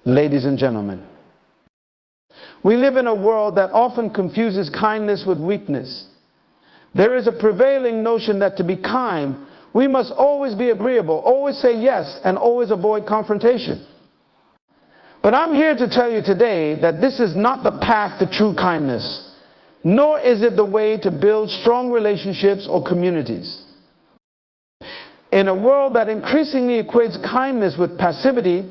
Ladies and gentlemen, we live in a world that often confuses kindness with weakness. There is a prevailing notion that to be kind, we must always be agreeable, always say yes, and always avoid confrontation. But I'm here to tell you today that this is not the path to true kindness, nor is it the way to build strong relationships or communities. In a world that increasingly equates kindness with passivity,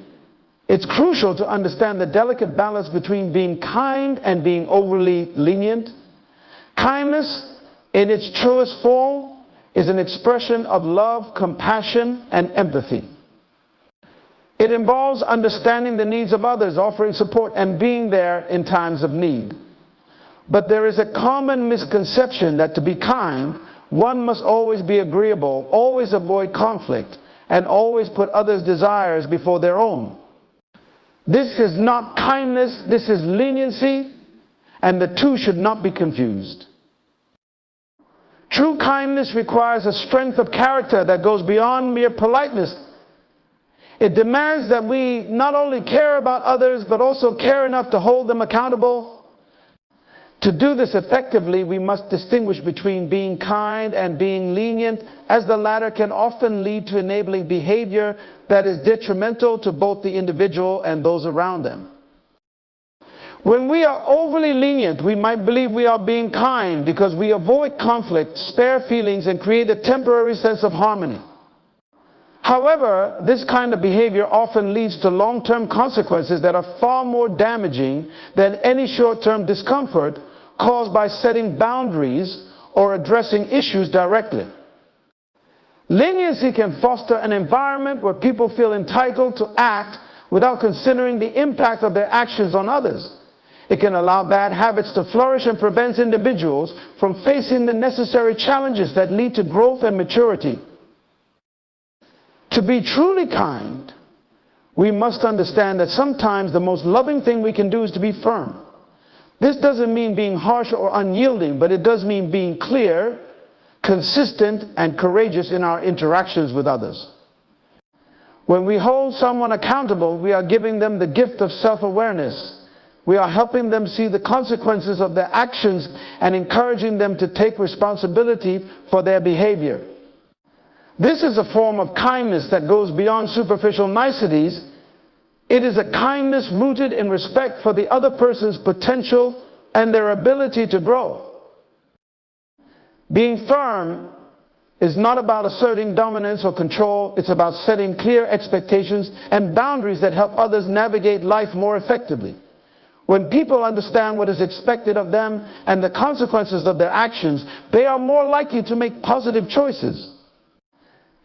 it's crucial to understand the delicate balance between being kind and being overly lenient. Kindness, in its truest form, is an expression of love, compassion, and empathy. It involves understanding the needs of others, offering support, and being there in times of need. But there is a common misconception that to be kind, one must always be agreeable, always avoid conflict, and always put others' desires before their own. This is not kindness, this is leniency, and the two should not be confused. True kindness requires a strength of character that goes beyond mere politeness. It demands that we not only care about others, but also care enough to hold them accountable. To do this effectively, we must distinguish between being kind and being lenient, as the latter can often lead to enabling behavior that is detrimental to both the individual and those around them. When we are overly lenient, we might believe we are being kind because we avoid conflict, spare feelings, and create a temporary sense of harmony. However, this kind of behavior often leads to long-term consequences that are far more damaging than any short-term discomfort caused by setting boundaries or addressing issues directly. Leniency can foster an environment where people feel entitled to act without considering the impact of their actions on others. It can allow bad habits to flourish and prevents individuals from facing the necessary challenges that lead to growth and maturity. To be truly kind, we must understand that sometimes the most loving thing we can do is to be firm. This doesn't mean being harsh or unyielding, but it does mean being clear, consistent, and courageous in our interactions with others. When we hold someone accountable, we are giving them the gift of self-awareness. We are helping them see the consequences of their actions and encouraging them to take responsibility for their behavior. This is a form of kindness that goes beyond superficial niceties. It is a kindness rooted in respect for the other person's potential and their ability to grow. Being firm is not about asserting dominance or control. It's about setting clear expectations and boundaries that help others navigate life more effectively. When people understand what is expected of them and the consequences of their actions, they are more likely to make positive choices.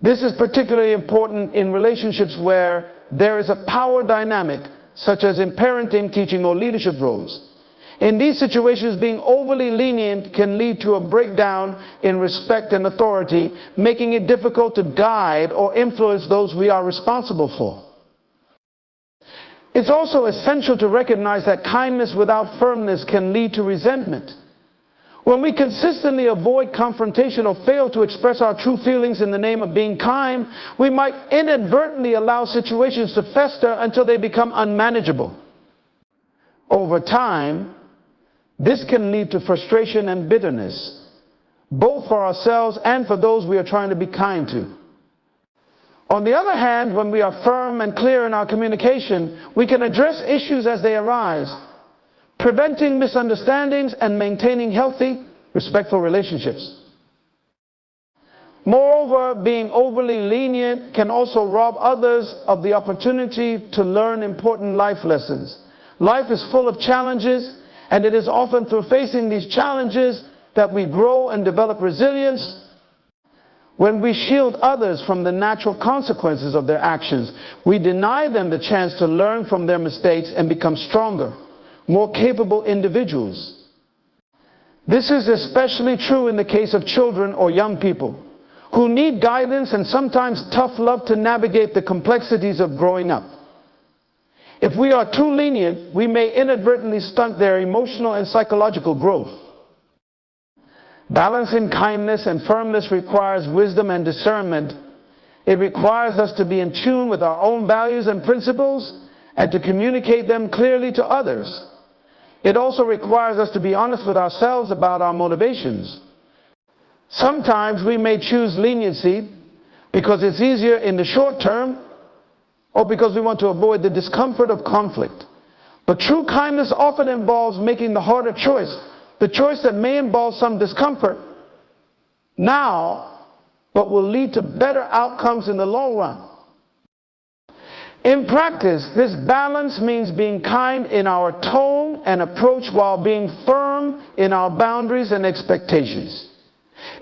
This is particularly important in relationships where there is a power dynamic, such as in parenting, teaching, or leadership roles. In these situations, being overly lenient can lead to a breakdown in respect and authority, making it difficult to guide or influence those we are responsible for. It's also essential to recognize that kindness without firmness can lead to resentment. When we consistently avoid confrontation or fail to express our true feelings in the name of being kind, we might inadvertently allow situations to fester until they become unmanageable. Over time, this can lead to frustration and bitterness, both for ourselves and for those we are trying to be kind to. On the other hand, when we are firm and clear in our communication, we can address issues as they arise, preventing misunderstandings and maintaining healthy, respectful relationships. Moreover, being overly lenient can also rob others of the opportunity to learn important life lessons. Life is full of challenges, and it is often through facing these challenges that we grow and develop resilience. When we shield others from the natural consequences of their actions, we deny them the chance to learn from their mistakes and become stronger, more capable individuals. This is especially true in the case of children or young people who need guidance and sometimes tough love to navigate the complexities of growing up. If we are too lenient, we may inadvertently stunt their emotional and psychological growth. Balancing kindness and firmness requires wisdom and discernment. It requires us to be in tune with our own values and principles and to communicate them clearly to others. It also requires us to be honest with ourselves about our motivations. Sometimes we may choose leniency because it's easier in the short term, or because we want to avoid the discomfort of conflict. But true kindness often involves making the harder choice, the choice that may involve some discomfort now, but will lead to better outcomes in the long run. In practice, this balance means being kind in our tone and approach while being firm in our boundaries and expectations.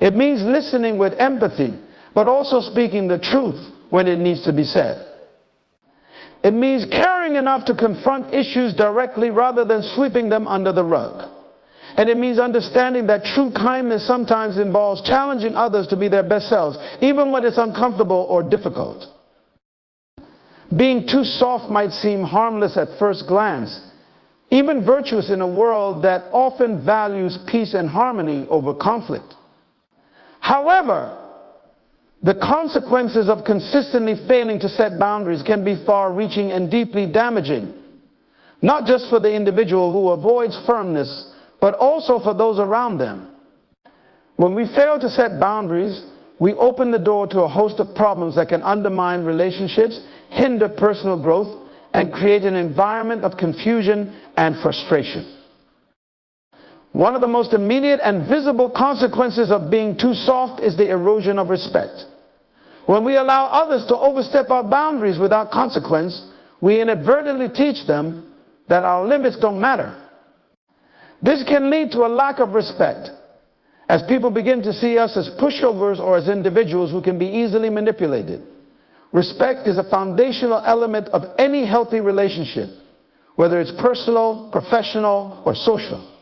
It means listening with empathy, but also speaking the truth when it needs to be said. It means caring enough to confront issues directly rather than sweeping them under the rug. And it means understanding that true kindness sometimes involves challenging others to be their best selves, even when it's uncomfortable or difficult. Being too soft might seem harmless at first glance, even virtuous in a world that often values peace and harmony over conflict. However, the consequences of consistently failing to set boundaries can be far-reaching and deeply damaging, not just for the individual who avoids firmness, but also for those around them. When we fail to set boundaries, we open the door to a host of problems that can undermine relationships, hinder personal growth, and create an environment of confusion and frustration. One of the most immediate and visible consequences of being too soft is the erosion of respect. When we allow others to overstep our boundaries without consequence, we inadvertently teach them that our limits don't matter. This can lead to a lack of respect, as people begin to see us as pushovers or as individuals who can be easily manipulated. Respect is a foundational element of any healthy relationship, whether it's personal, professional, or social.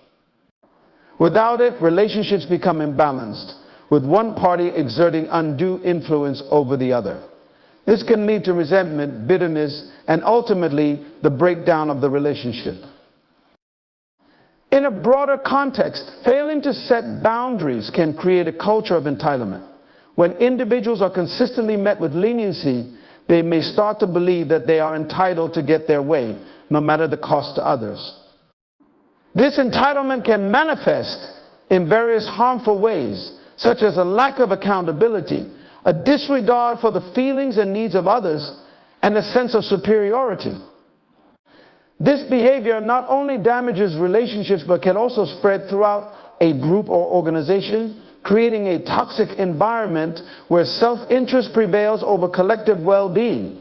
Without it, relationships become imbalanced, with one party exerting undue influence over the other. This can lead to resentment, bitterness, and ultimately the breakdown of the relationship. In a broader context, failing to set boundaries can create a culture of entitlement. When individuals are consistently met with leniency, they may start to believe that they are entitled to get their way, no matter the cost to others. This entitlement can manifest in various harmful ways, such as a lack of accountability, a disregard for the feelings and needs of others, and a sense of superiority. This behavior not only damages relationships, but can also spread throughout a group or organization, creating a toxic environment where self-interest prevails over collective well-being.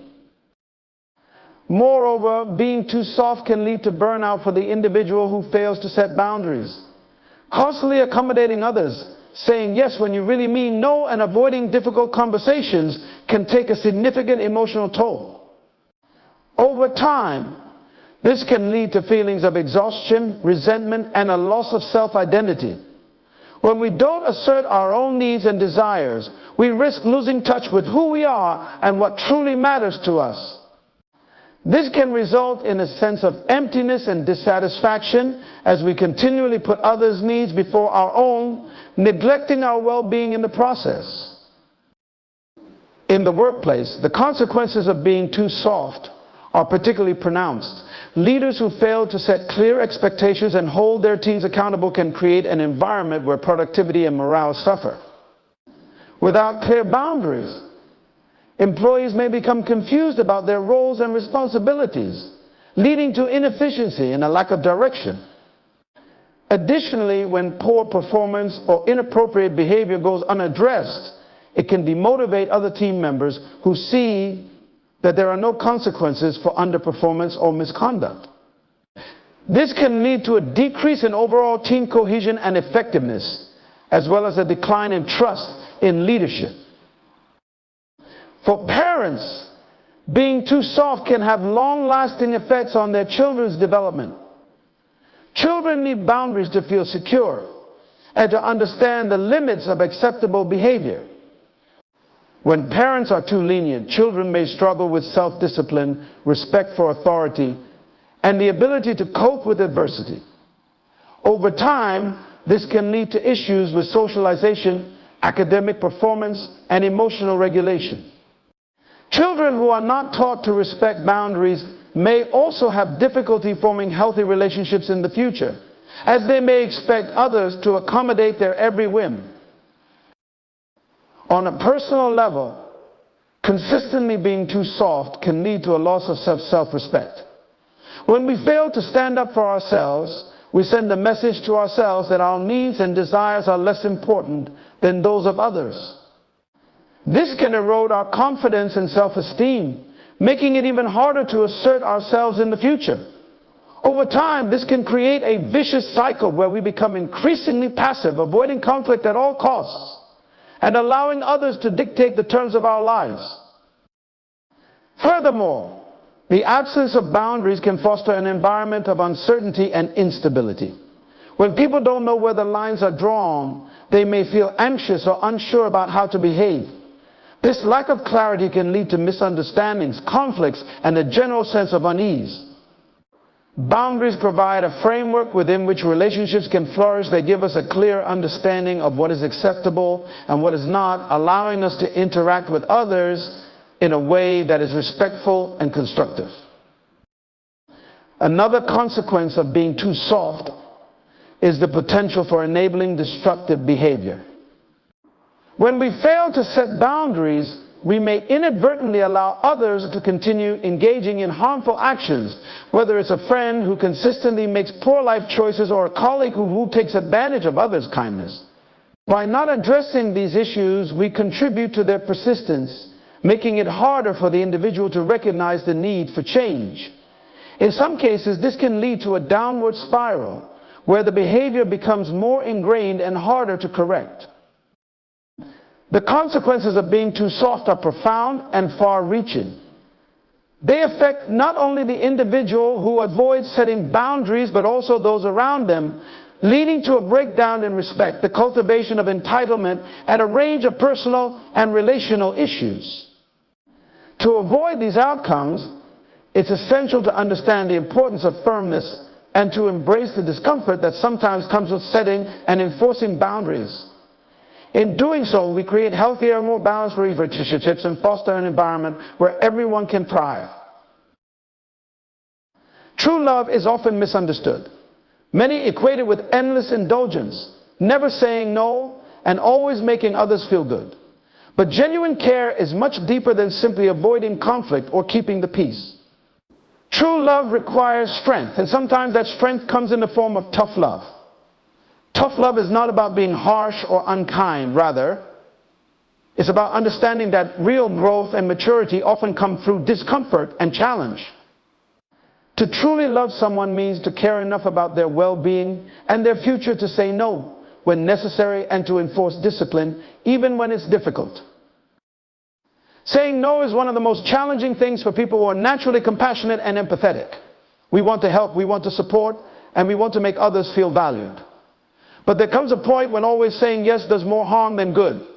Moreover, being too soft can lead to burnout for the individual who fails to set boundaries. Constantly accommodating others, saying yes when you really mean no, and avoiding difficult conversations can take a significant emotional toll. Over time, this can lead to feelings of exhaustion, resentment, and a loss of self-identity. When we don't assert our own needs and desires, we risk losing touch with who we are and what truly matters to us. This can result in a sense of emptiness and dissatisfaction as we continually put others' needs before our own, neglecting our well-being in the process. In the workplace, the consequences of being too soft are particularly pronounced. Leaders who fail to set clear expectations and hold their teams accountable can create an environment where productivity and morale suffer. Without clear boundaries, employees may become confused about their roles and responsibilities, leading to inefficiency and a lack of direction. Additionally, when poor performance or inappropriate behavior goes unaddressed, it can demotivate other team members who see that there are no consequences for underperformance or misconduct. This can lead to a decrease in overall team cohesion and effectiveness, as well as a decline in trust in leadership. For parents, being too soft can have long-lasting effects on their children's development. Children need boundaries to feel secure and to understand the limits of acceptable behavior. When parents are too lenient, children may struggle with self-discipline, respect for authority, and the ability to cope with adversity. Over time, this can lead to issues with socialization, academic performance, and emotional regulation. Children who are not taught to respect boundaries may also have difficulty forming healthy relationships in the future, as they may expect others to accommodate their every whim. On a personal level, consistently being too soft can lead to a loss of self-respect. When we fail to stand up for ourselves, we send a message to ourselves that our needs and desires are less important than those of others. This can erode our confidence and self-esteem, making it even harder to assert ourselves in the future. Over time, this can create a vicious cycle where we become increasingly passive, avoiding conflict at all costs, and allowing others to dictate the terms of our lives. Furthermore, the absence of boundaries can foster an environment of uncertainty and instability. When people don't know where the lines are drawn, they may feel anxious or unsure about how to behave. This lack of clarity can lead to misunderstandings, conflicts, and a general sense of unease. Boundaries provide a framework within which relationships can flourish. They give us a clear understanding of what is acceptable and what is not, allowing us to interact with others in a way that is respectful and constructive. Another consequence of being too soft is the potential for enabling destructive behavior. When we fail to set boundaries, we may inadvertently allow others to continue engaging in harmful actions, whether it's a friend who consistently makes poor life choices or a colleague who takes advantage of others' kindness. By not addressing these issues, we contribute to their persistence, making it harder for the individual to recognize the need for change. In some cases, this can lead to a downward spiral, where the behavior becomes more ingrained and harder to correct. The consequences of being too soft are profound and far-reaching. They affect not only the individual who avoids setting boundaries, but also those around them, leading to a breakdown in respect, the cultivation of entitlement, and a range of personal and relational issues. To avoid these outcomes, it's essential to understand the importance of firmness and to embrace the discomfort that sometimes comes with setting and enforcing boundaries. In doing so, we create healthier, more balanced relationships and foster an environment where everyone can thrive. True love is often misunderstood. Many equate it with endless indulgence, never saying no, and always making others feel good. But genuine care is much deeper than simply avoiding conflict or keeping the peace. True love requires strength, and sometimes that strength comes in the form of tough love. Tough love is not about being harsh or unkind. Rather, it's about understanding that real growth and maturity often come through discomfort and challenge. To truly love someone means to care enough about their well-being and their future to say no when necessary and to enforce discipline even when it's difficult. Saying no is one of the most challenging things for people who are naturally compassionate and empathetic. We want to help, we want to support, and we want to make others feel valued. But there comes a point when always saying yes does more harm than good.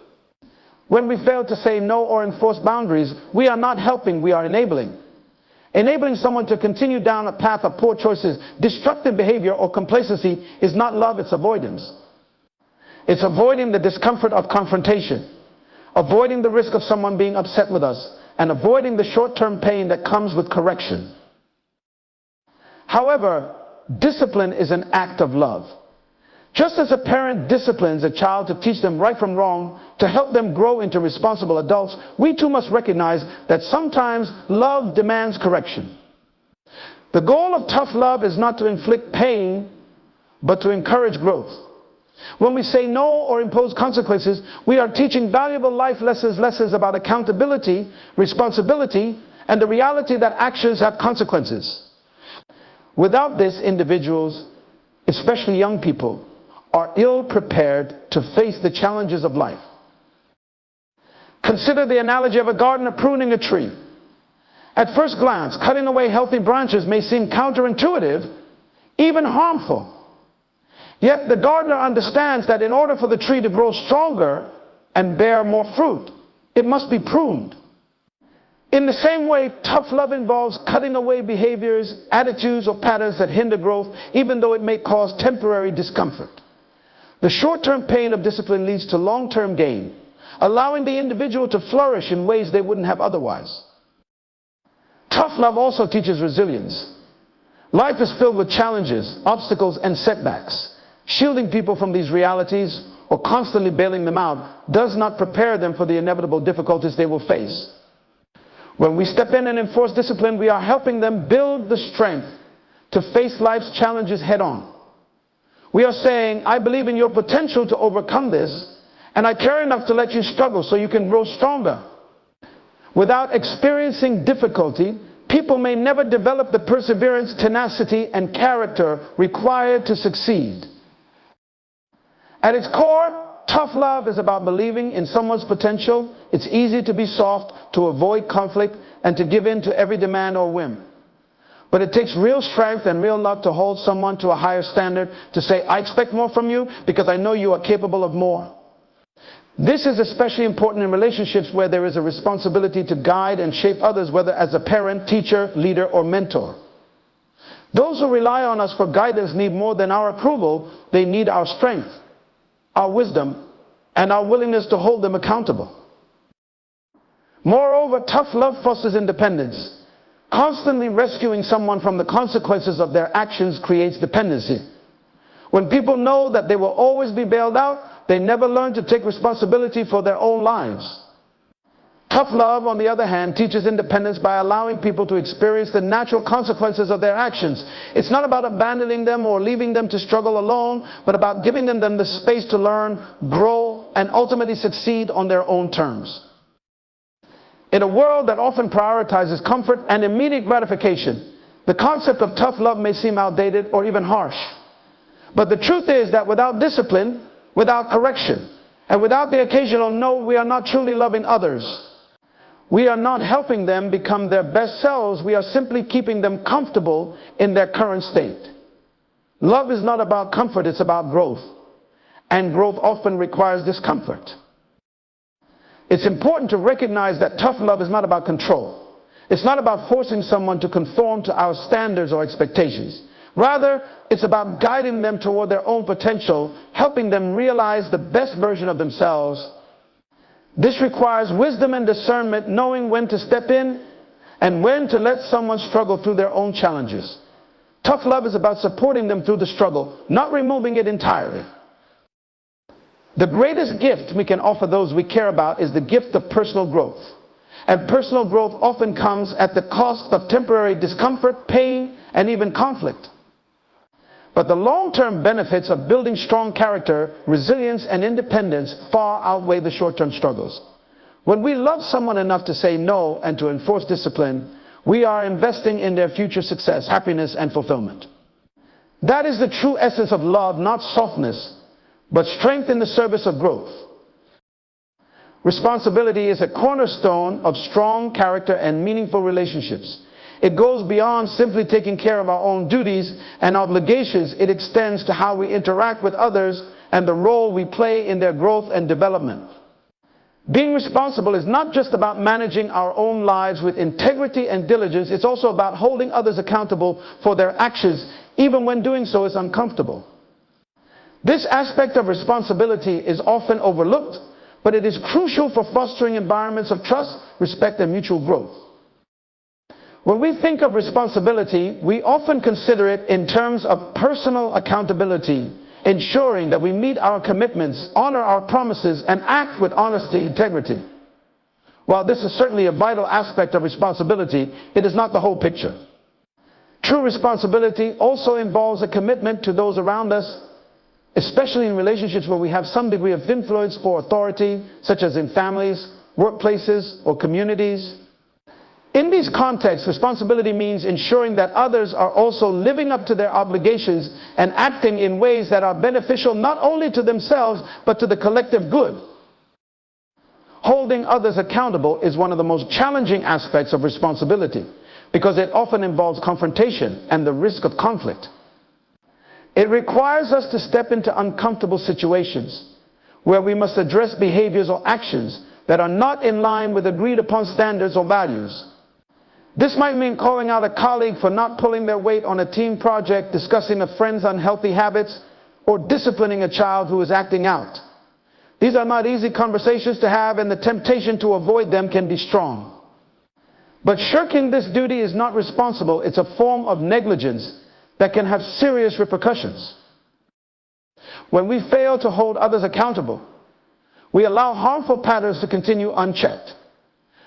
When we fail to say no or enforce boundaries, we are not helping, we are enabling. Enabling someone to continue down a path of poor choices, destructive behavior, or complacency is not love, it's avoidance. It's avoiding the discomfort of confrontation, avoiding the risk of someone being upset with us, and avoiding the short-term pain that comes with correction. However, discipline is an act of love. Just as a parent disciplines a child to teach them right from wrong, to help them grow into responsible adults, we too must recognize that sometimes love demands correction. The goal of tough love is not to inflict pain, but to encourage growth. When we say no or impose consequences, we are teaching valuable life lessons about accountability, responsibility, and the reality that actions have consequences. Without this, individuals, especially young people, are ill prepared to face the challenges of life. Consider the analogy of a gardener pruning a tree. At first glance, cutting away healthy branches may seem counterintuitive, even harmful. Yet the gardener understands that in order for the tree to grow stronger and bear more fruit, it must be pruned. In the same way, tough love involves cutting away behaviors, attitudes, or patterns that hinder growth, even though it may cause temporary discomfort. The short-term pain of discipline leads to long-term gain, allowing the individual to flourish in ways they wouldn't have otherwise. Tough love also teaches resilience. Life is filled with challenges, obstacles, and setbacks. Shielding people from these realities or constantly bailing them out does not prepare them for the inevitable difficulties they will face. When we step in and enforce discipline, we are helping them build the strength to face life's challenges head on. We are saying, I believe in your potential to overcome this, and I care enough to let you struggle so you can grow stronger. Without experiencing difficulty, people may never develop the perseverance, tenacity, and character required to succeed. At its core, tough love is about believing in someone's potential. It's easy to be soft, to avoid conflict, and to give in to every demand or whim. But it takes real strength and real love to hold someone to a higher standard, to say, I expect more from you because I know you are capable of more. This is especially important in relationships where there is a responsibility to guide and shape others, whether as a parent, teacher, leader, or mentor. Those who rely on us for guidance need more than our approval. They need our strength, our wisdom, and our willingness to hold them accountable. Moreover, tough love fosters independence. Constantly rescuing someone from the consequences of their actions creates dependency. When people know that they will always be bailed out, they never learn to take responsibility for their own lives. Tough love, on the other hand, teaches independence by allowing people to experience the natural consequences of their actions. It's not about abandoning them or leaving them to struggle alone, but about giving them the space to learn, grow, and ultimately succeed on their own terms. In a world that often prioritizes comfort and immediate gratification, the concept of tough love may seem outdated or even harsh. But the truth is that without discipline, without correction, and without the occasional no, we are not truly loving others. We are not helping them become their best selves. We are simply keeping them comfortable in their current state. Love is not about comfort, it's about growth. And growth often requires discomfort. It's important to recognize that tough love is not about control. It's not about forcing someone to conform to our standards or expectations. Rather, it's about guiding them toward their own potential, helping them realize the best version of themselves. This requires wisdom and discernment, knowing when to step in and when to let someone struggle through their own challenges. Tough love is about supporting them through the struggle, not removing it entirely. The greatest gift we can offer those we care about is the gift of personal growth. And personal growth often comes at the cost of temporary discomfort, pain, and even conflict. But the long-term benefits of building strong character, resilience, and independence far outweigh the short-term struggles. When we love someone enough to say no and to enforce discipline, we are investing in their future success, happiness, and fulfillment. That is the true essence of love, not softness, but strength in the service of growth. Responsibility is a cornerstone of strong character and meaningful relationships. It goes beyond simply taking care of our own duties and obligations. It extends to how we interact with others and the role we play in their growth and development. Being responsible is not just about managing our own lives with integrity and diligence. It's also about holding others accountable for their actions, even when doing so is uncomfortable. This aspect of responsibility is often overlooked, but it is crucial for fostering environments of trust, respect, and mutual growth. When we think of responsibility, we often consider it in terms of personal accountability, ensuring that we meet our commitments, honor our promises, and act with honesty and integrity. While this is certainly a vital aspect of responsibility, it is not the whole picture. True responsibility also involves a commitment to those around us, especially in relationships where we have some degree of influence or authority, such as in families, workplaces, or communities. In these contexts, responsibility means ensuring that others are also living up to their obligations and acting in ways that are beneficial not only to themselves, but to the collective good. Holding others accountable is one of the most challenging aspects of responsibility, because it often involves confrontation and the risk of conflict. It requires us to step into uncomfortable situations where we must address behaviors or actions that are not in line with agreed upon standards or values. This might mean calling out a colleague for not pulling their weight on a team project, discussing a friend's unhealthy habits, or disciplining a child who is acting out. These are not easy conversations to have, and the temptation to avoid them can be strong. But shirking this duty is not responsible. It's a form of negligence that can have serious repercussions. When we fail to hold others accountable, we allow harmful patterns to continue unchecked.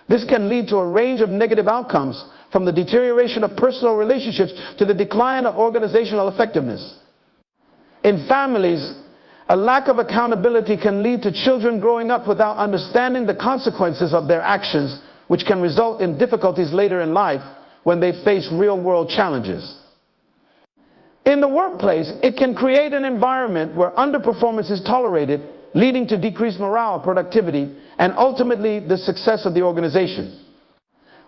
This can lead to a range of negative outcomes, from the deterioration of personal relationships to the decline of organizational effectiveness. In families, a lack of accountability can lead to children growing up without understanding the consequences of their actions, which can result in difficulties later in life when they face real-world challenges. In the workplace, it can create an environment where underperformance is tolerated, leading to decreased morale, productivity, and ultimately the success of the organization.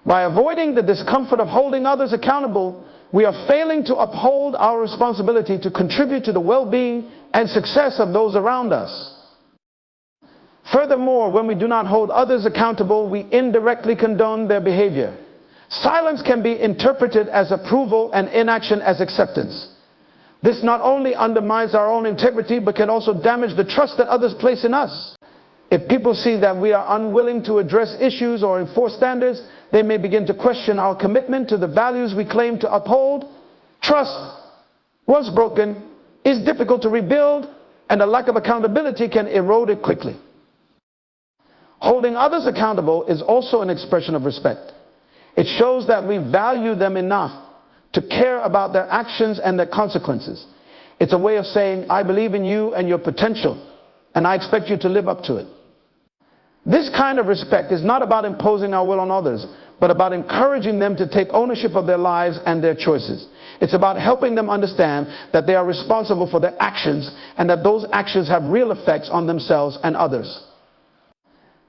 By avoiding the discomfort of holding others accountable, we are failing to uphold our responsibility to contribute to the well-being and success of those around us. Furthermore, when we do not hold others accountable, we indirectly condone their behavior. Silence can be interpreted as approval and inaction as acceptance. This not only undermines our own integrity, but can also damage the trust that others place in us. If people see that we are unwilling to address issues or enforce standards, they may begin to question our commitment to the values we claim to uphold. Trust, once broken, is difficult to rebuild, and a lack of accountability can erode it quickly. Holding others accountable is also an expression of respect. It shows that we value them enough to care about their actions and their consequences. It's a way of saying, I believe in you and your potential, and I expect you to live up to it. This kind of respect is not about imposing our will on others, but about encouraging them to take ownership of their lives and their choices. It's about helping them understand that they are responsible for their actions and that those actions have real effects on themselves and others.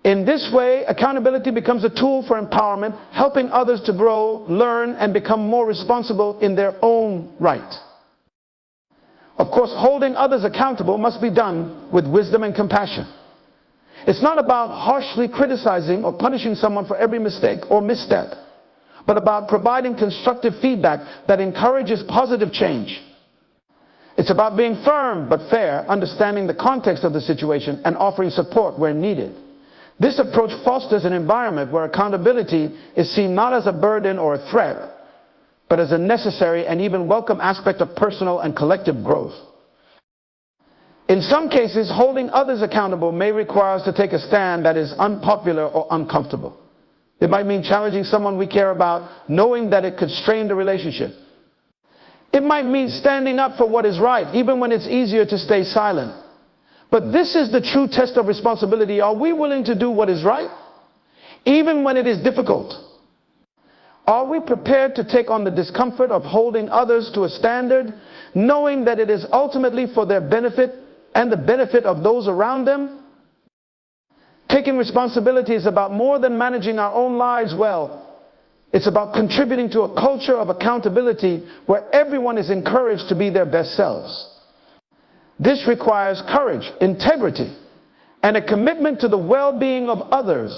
In this way, accountability becomes a tool for empowerment, helping others to grow, learn, and become more responsible in their own right. Of course, holding others accountable must be done with wisdom and compassion. It's not about harshly criticizing or punishing someone for every mistake or misstep, but about providing constructive feedback that encourages positive change. It's about being firm but fair, understanding the context of the situation, and offering support where needed. This approach fosters an environment where accountability is seen not as a burden or a threat, but as a necessary and even welcome aspect of personal and collective growth. In some cases, holding others accountable may require us to take a stand that is unpopular or uncomfortable. It might mean challenging someone we care about, knowing that it could strain the relationship. It might mean standing up for what is right, even when it's easier to stay silent. But this is the true test of responsibility. Are we willing to do what is right, even when it is difficult? Are we prepared to take on the discomfort of holding others to a standard, knowing that it is ultimately for their benefit and the benefit of those around them? Taking responsibility is about more than managing our own lives well. It's about contributing to a culture of accountability where everyone is encouraged to be their best selves. This requires courage, integrity, and a commitment to the well-being of others,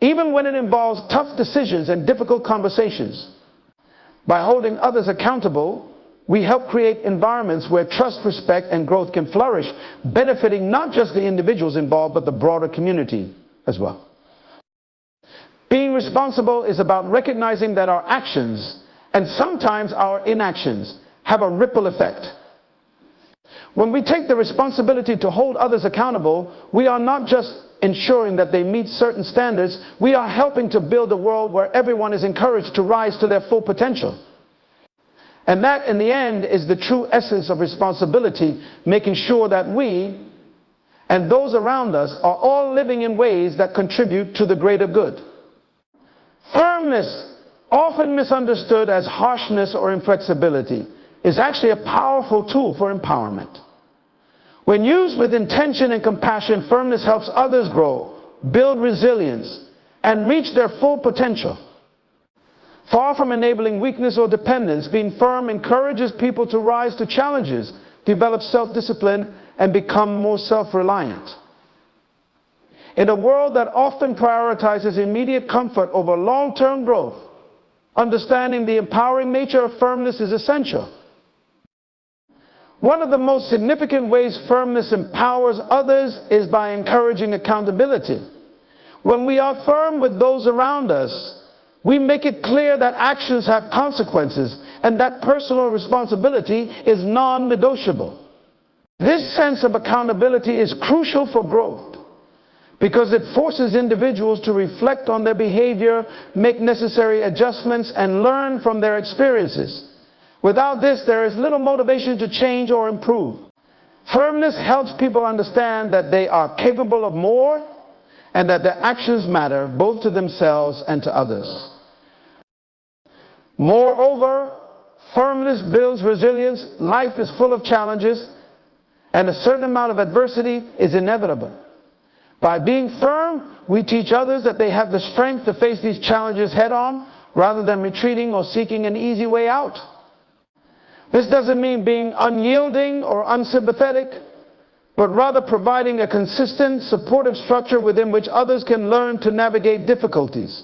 even when it involves tough decisions and difficult conversations. By holding others accountable, we help create environments where trust, respect, and growth can flourish, benefiting not just the individuals involved, but the broader community as well. Being responsible is about recognizing that our actions, and sometimes our inactions, have a ripple effect. When we take the responsibility to hold others accountable, we are not just ensuring that they meet certain standards, we are helping to build a world where everyone is encouraged to rise to their full potential. And that, in the end, is the true essence of responsibility, making sure that we and those around us are all living in ways that contribute to the greater good. Firmness, often misunderstood as harshness or inflexibility, is actually a powerful tool for empowerment. When used with intention and compassion, firmness helps others grow, build resilience, and reach their full potential. Far from enabling weakness or dependence, being firm encourages people to rise to challenges, develop self-discipline, and become more self-reliant. In a world that often prioritizes immediate comfort over long-term growth, understanding the empowering nature of firmness is essential. One of the most significant ways firmness empowers others is by encouraging accountability. When we are firm with those around us, We make it clear that actions have consequences and that personal responsibility is non-negotiable. This sense of accountability is crucial for growth because it forces individuals to reflect on their behavior, make necessary adjustments, and learn from their experiences. Without this, there is little motivation to change or improve. Firmness helps people understand that they are capable of more and that their actions matter both to themselves and to others. Moreover, firmness builds resilience. Life is full of challenges, and a certain amount of adversity is inevitable. By being firm, we teach others that they have the strength to face these challenges head-on rather than retreating or seeking an easy way out. This doesn't mean being unyielding or unsympathetic, but rather providing a consistent, supportive structure within which others can learn to navigate difficulties.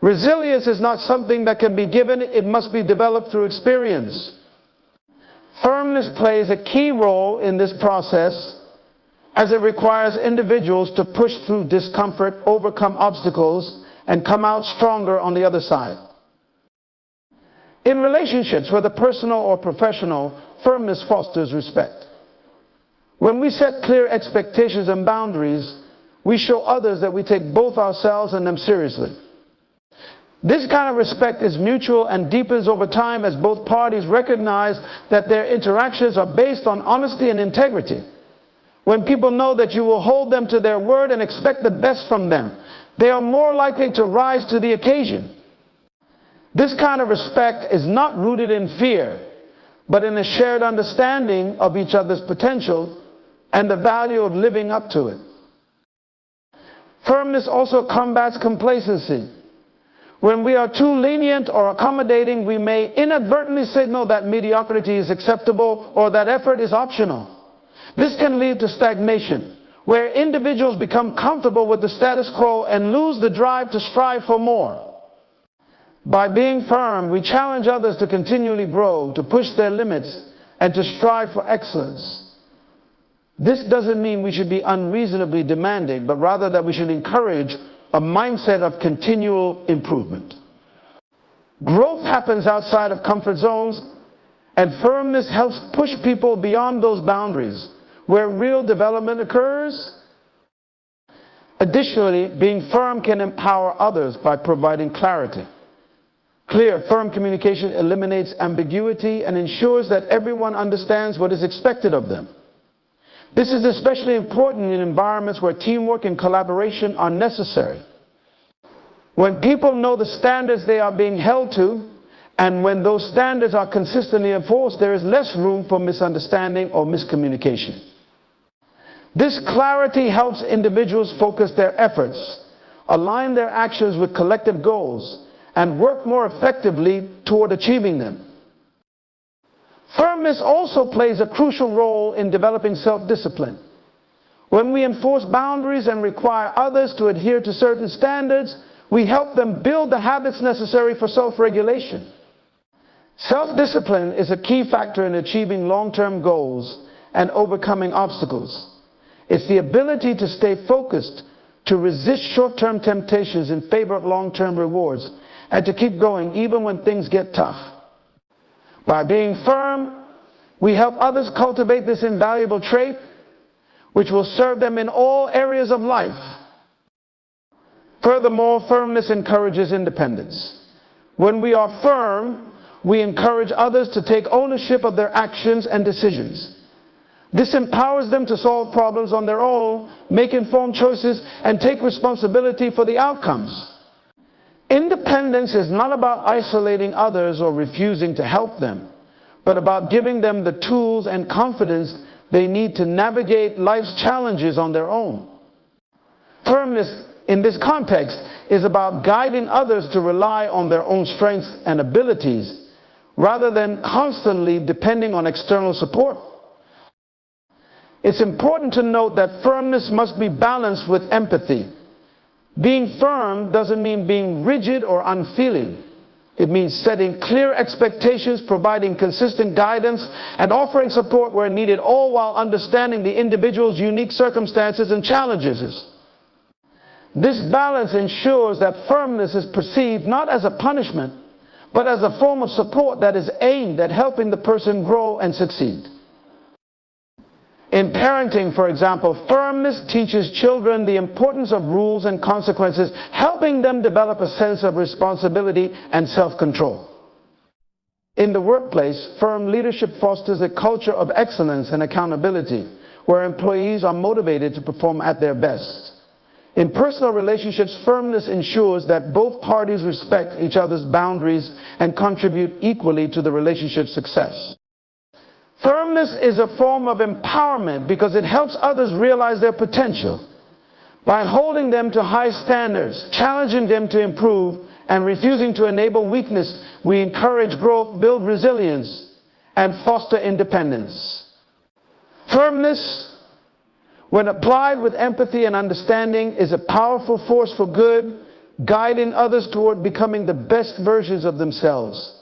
Resilience is not something that can be given, it must be developed through experience. Firmness plays a key role in this process as it requires individuals to push through discomfort, overcome obstacles, and come out stronger on the other side. In relationships, whether personal or professional, firmness fosters respect. When we set clear expectations and boundaries, we show others that we take both ourselves and them seriously. This kind of respect is mutual and deepens over time as both parties recognize that their interactions are based on honesty and integrity. When people know that you will hold them to their word and expect the best from them, they are more likely to rise to the occasion. This kind of respect is not rooted in fear, but in a shared understanding of each other's potential and the value of living up to it. Firmness also combats complacency. When we are too lenient or accommodating, we may inadvertently signal that mediocrity is acceptable or that effort is optional. This can lead to stagnation, where individuals become comfortable with the status quo and lose the drive to strive for more. By being firm, we challenge others to continually grow, to push their limits, and to strive for excellence. This doesn't mean we should be unreasonably demanding, but rather that we should encourage a mindset of continual improvement. Growth happens outside of comfort zones, and firmness helps push people beyond those boundaries where real development occurs. Additionally, being firm can empower others by providing clarity. Clear, firm communication eliminates ambiguity and ensures that everyone understands what is expected of them. This is especially important in environments where teamwork and collaboration are necessary. When people know the standards they are being held to, and when those standards are consistently enforced, there is less room for misunderstanding or miscommunication. This clarity helps individuals focus their efforts, align their actions with collective goals, and work more effectively toward achieving them. Firmness also plays a crucial role in developing self-discipline. When we enforce boundaries and require others to adhere to certain standards, we help them build the habits necessary for self-regulation. Self-discipline is a key factor in achieving long-term goals and overcoming obstacles. It's the ability to stay focused, to resist short-term temptations in favor of long-term rewards, and to keep going even when things get tough. By being firm, we help others cultivate this invaluable trait, which will serve them in all areas of life. Furthermore, firmness encourages independence. When we are firm, we encourage others to take ownership of their actions and decisions. This empowers them to solve problems on their own, make informed choices, and take responsibility for the outcomes. Independence is not about isolating others or refusing to help them, but about giving them the tools and confidence they need to navigate life's challenges on their own. Firmness in this context is about guiding others to rely on their own strengths and abilities rather than constantly depending on external support. It's important to note that firmness must be balanced with empathy. Being firm doesn't mean being rigid or unfeeling. It means setting clear expectations, providing consistent guidance, and offering support where needed, all while understanding the individual's unique circumstances and challenges. This balance ensures that firmness is perceived not as a punishment, but as a form of support that is aimed at helping the person grow and succeed. In parenting, for example, firmness teaches children the importance of rules and consequences, helping them develop a sense of responsibility and self-control. In the workplace, firm leadership fosters a culture of excellence and accountability, where employees are motivated to perform at their best. In personal relationships, firmness ensures that both parties respect each other's boundaries and contribute equally to the relationship's success. Firmness is a form of empowerment because it helps others realize their potential. By holding them to high standards, challenging them to improve, and refusing to enable weakness, we encourage growth, build resilience, and foster independence. Firmness, when applied with empathy and understanding, is a powerful force for good, guiding others toward becoming the best versions of themselves.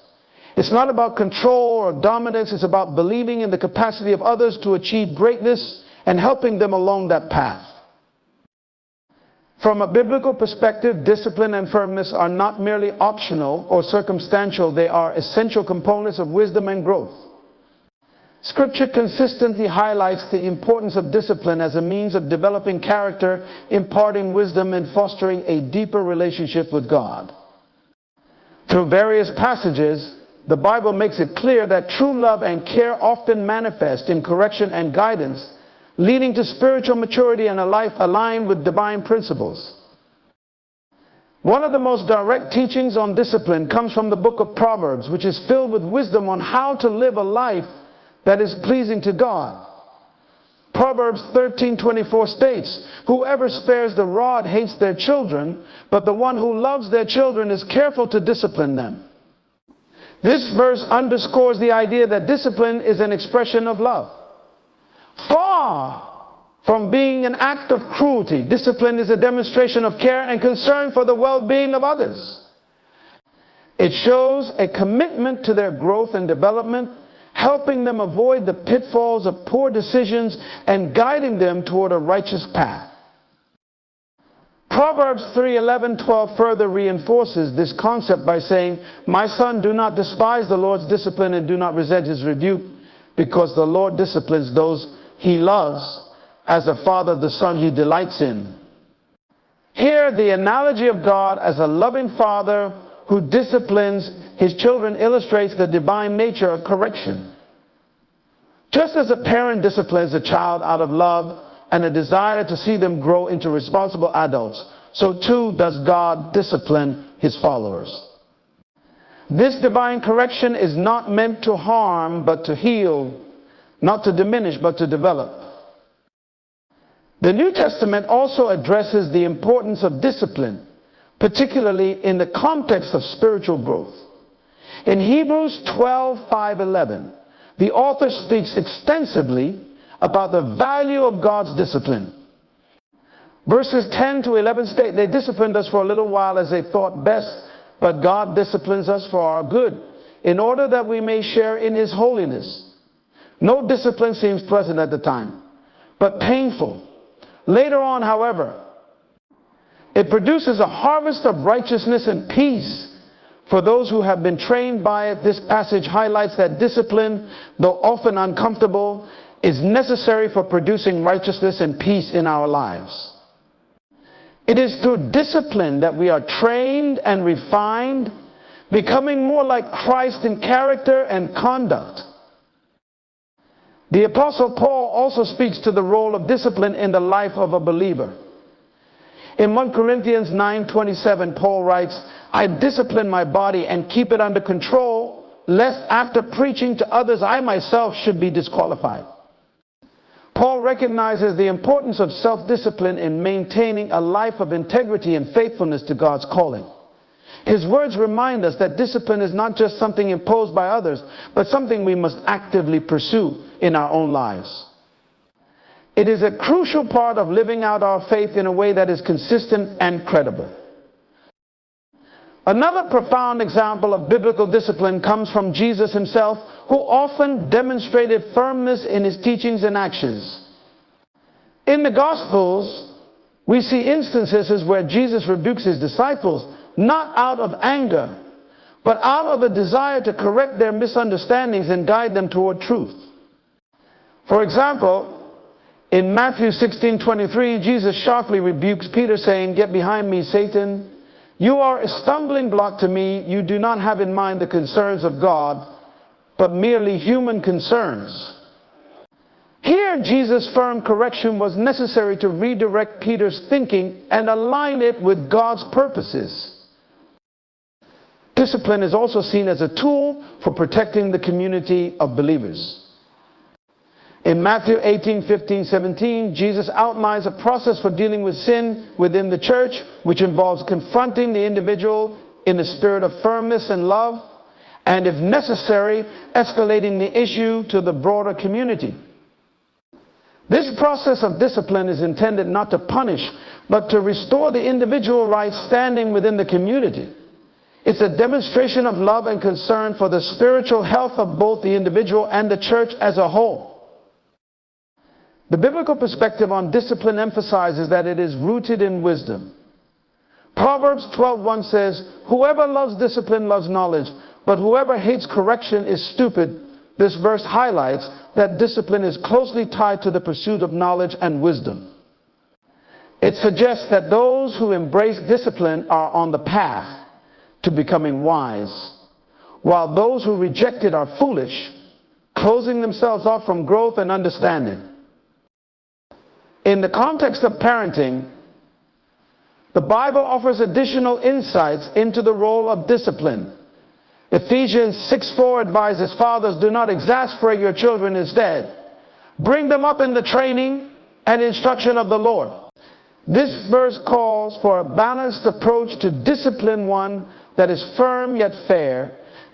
It's not about control or dominance, it's about believing in the capacity of others to achieve greatness and helping them along that path. From a biblical perspective, discipline and firmness are not merely optional or circumstantial, they are essential components of wisdom and growth. Scripture consistently highlights the importance of discipline as a means of developing character, imparting wisdom, and fostering a deeper relationship with God. Through various passages, the Bible makes it clear that true love and care often manifest in correction and guidance, leading to spiritual maturity and a life aligned with divine principles. One of the most direct teachings on discipline comes from the book of Proverbs, which is filled with wisdom on how to live a life that is pleasing to God. Proverbs 13:24 states, "Whoever spares the rod hates their children, but the one who loves their children is careful to discipline them." This verse underscores the idea that discipline is an expression of love. Far from being an act of cruelty, discipline is a demonstration of care and concern for the well-being of others. It shows a commitment to their growth and development, helping them avoid the pitfalls of poor decisions and guiding them toward a righteous path. Proverbs 3:11-12 further reinforces this concept by saying, "My son, do not despise the Lord's discipline and do not resent his rebuke, because the Lord disciplines those he loves, as a father the son he delights in." Here, the analogy of God as a loving father who disciplines his children illustrates the divine nature of correction. Just as a parent disciplines a child out of love and a desire to see them grow into responsible adults, so too does God discipline his followers. This divine correction is not meant to harm, but to heal, not to diminish, but to develop. The New Testament also addresses the importance of discipline, particularly in the context of spiritual growth. In Hebrews 12:5-11, the author speaks extensively about the value of God's discipline. Verses 10-11 state, "They disciplined us for a little while as they thought best, but God disciplines us for our good, in order that we may share in his holiness. No discipline seems pleasant at the time, but painful. Later on, however, it produces a harvest of righteousness and peace for those who have been trained by it." This passage highlights that discipline, though often uncomfortable, is necessary for producing righteousness and peace in our lives. It is through discipline that we are trained and refined, becoming more like Christ in character and conduct. The Apostle Paul also speaks to the role of discipline in the life of a believer. In 1 Corinthians 9:27, Paul writes, "I discipline my body and keep it under control, lest after preaching to others I myself should be disqualified." Paul recognizes the importance of self-discipline in maintaining a life of integrity and faithfulness to God's calling. His words remind us that discipline is not just something imposed by others, but something we must actively pursue in our own lives. It is a crucial part of living out our faith in a way that is consistent and credible. Another profound example of biblical discipline comes from Jesus himself, who often demonstrated firmness in his teachings and actions. In the Gospels, We see instances where Jesus rebukes his disciples, not out of anger, but out of a desire to correct their misunderstandings and guide them toward truth. For example, in Matthew 16:23, Jesus sharply rebukes Peter, saying, "Get behind me, Satan. You are a stumbling block to me. You do not have in mind the concerns of God, but merely human concerns." Here, Jesus' firm correction was necessary to redirect Peter's thinking and align it with God's purposes. Discipline is also seen as a tool for protecting the community of believers. In Matthew 18:15-17, Jesus outlines a process for dealing with sin within the church, which involves confronting the individual in a spirit of firmness and love, and if necessary, escalating the issue to the broader community. This process of discipline is intended not to punish, but to restore the individual right standing within the community. It's a demonstration of love and concern for the spiritual health of both the individual and the church as a whole. The biblical perspective on discipline emphasizes that it is rooted in wisdom. Proverbs 12:1 says, "Whoever loves discipline loves knowledge, but whoever hates correction is stupid." This verse highlights that discipline is closely tied to the pursuit of knowledge and wisdom. It suggests that those who embrace discipline are on the path to becoming wise, while those who reject it are foolish, closing themselves off from growth and understanding. In the context of parenting, the Bible offers additional insights into the role of discipline. Ephesians 6:4 advises fathers, "Do not exasperate your children, instead bring them up in the training and instruction of the Lord." This verse calls for a balanced approach to discipline, one that is firm yet fair,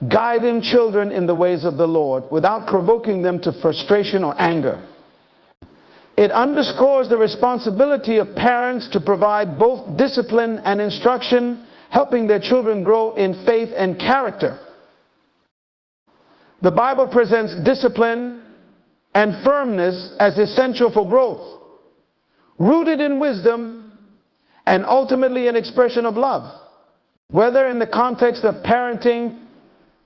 guiding children in the ways of the Lord without provoking them to frustration or anger. It underscores the responsibility of parents to provide both discipline and instruction, helping their children grow in faith and character. The Bible presents discipline and firmness as essential for growth, rooted in wisdom and ultimately an expression of love. Whether in the context of parenting,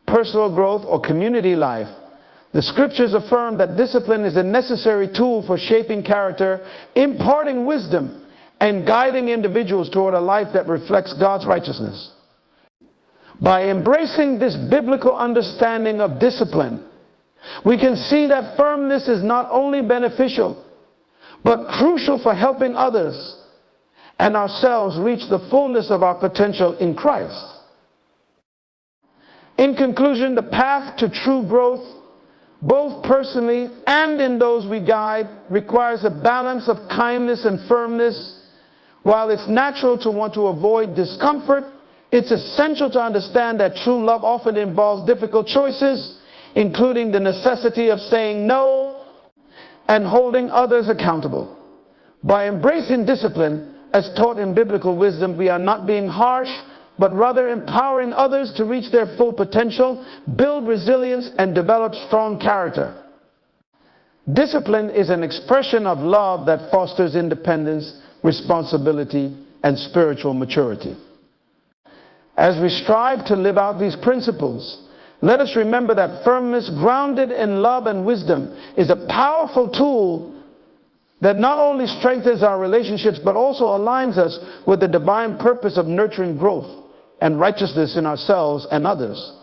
personal growth, or community life, the scriptures affirm that discipline is a necessary tool for shaping character, imparting wisdom, and guiding individuals toward a life that reflects God's righteousness. By embracing this biblical understanding of discipline, we can see that firmness is not only beneficial, but crucial for helping others and ourselves reach the fullness of our potential in Christ. In conclusion, the path to true growth, both personally and in those we guide, requires a balance of kindness and firmness. While it's natural to want to avoid discomfort, it's essential to understand that true love often involves difficult choices, including the necessity of saying no and holding others accountable. By embracing discipline, as taught in biblical wisdom, we are not being harsh, but rather empowering others to reach their full potential, build resilience, and develop strong character. Discipline is an expression of love that fosters independence, responsibility, and spiritual maturity. As we strive to live out these principles, let us remember that firmness grounded in love and wisdom is a powerful tool that not only strengthens our relationships, but also aligns us with the divine purpose of nurturing growth and righteousness in ourselves and others.